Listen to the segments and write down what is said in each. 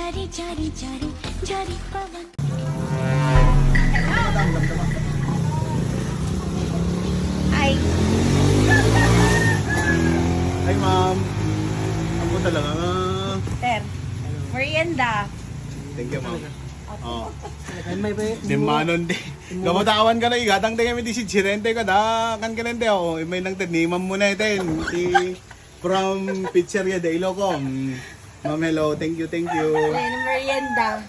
जारी जारी जारी जारी पवन. Ay, Ay, ma'am. Ako talaga nga. sir. Merienda. Thank you, ma'am. Oh. Ay, may Di manon di. Gamatawan ka na igatang tayo kami di si Chirente ka da. Kan ka nende ako. May nagtaniman mo na ito. From Pizzeria de Ilocos. Ma'am, hello. Thank you, thank you. Ayun, merienda.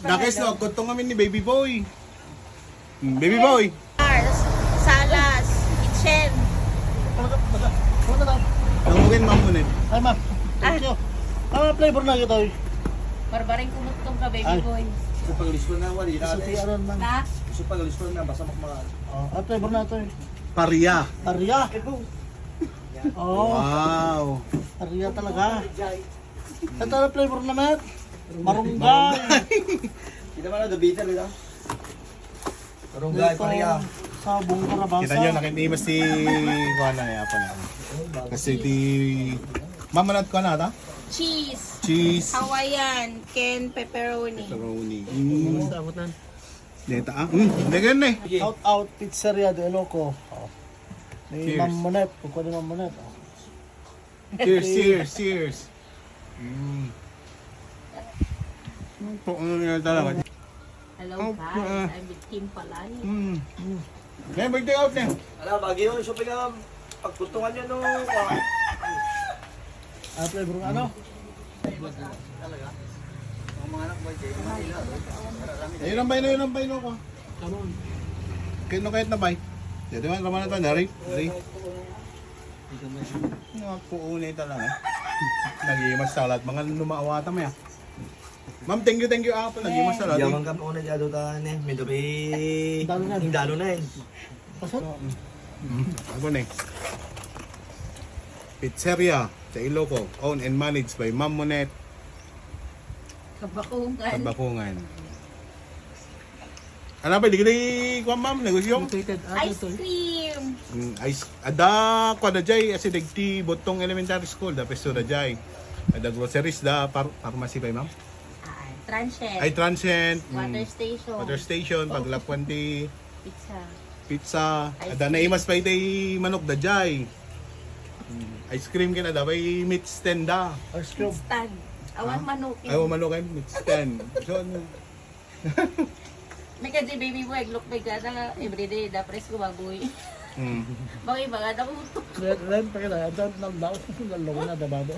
Nakis no, kutong kami ni Baby Boy. Baby Boy. Stars, salas, kitchen. Tungugin, ma'am, munit. Ay, ma'am. Thank you. Ano flavor na ito? Barbaring kumutong ka, baby Ay. boy. Gusto pag-liston na, wali na. Isuti aron, ma'am. Na? Gusto pag-liston na, basta makmakan. Ano flavor na ito? Paria. Arya. Oh, Wow. Arya talaga. Ito na flavor na, Matt. Marunggay. Kita mo na, the bitter ito. Barunggay, pareha. Sabong karabasa. Kita nyo, nakinimas si Juana eh, apa na. Kasi di... Ma'am, manat ko na ata? Cheese. Cheese. Hawaiian, Ken, pepperoni. Pepperoni. Sabot na. Dito ah. Hindi ganun eh. Shout out Pizzeria de Ilocos. Oh. Ni Cheers. Ma'am Monet. Kung ni Ma'am Monet. Oh. Cheers, cheers, cheers. Po, ano nga talaga. Hello Oh, guys, I'm with Kim Palay. Ngayon, birthday out na. Ala, bagay yun, shopping na. Pagputungan nyo nung... Ano flavor na ano? Ayun ang bayno, yun ang bayno ko. Come on. Kaya kahit na bay. Dito man, naman na ito. Dari. Dari. Puunay talaga. Nag-iimas sa lahat. Mga lumaawata mo yan. Ma'am, thank you ako. Nag-iimas sa lahat. Yaman ka po na dyan doon eh. May dabi... Dalo na. Hingdalo na eh. Pasok. Ako na eh. Pizzeria sa Ilocos. Owned and managed by Ma'am Monet. Kabakungan. Tabakungan. Ano ba? Hindi ka na ma'am. Negosyo? Located Ice cream. Ice. Ada ko da jay asi dagti botong elementary school da peso da jay. Ada groceries da pharmacy pa ma'am. Transient. Ay transient. Water station. Water station paglapwan ti Pizza. pizza. Ice Ada na imas pa itay manok da jay. Ice cream kina da bay meat stand da. Ice cream. Stand. Awan manok. Ay manok ay meat stand. So ano? May kasi baby boy, look may gana everyday, da press ko baboy. Bakit ba gana ko? Red, red, pakita. Ito, naldaw. Naldaw na, dabado.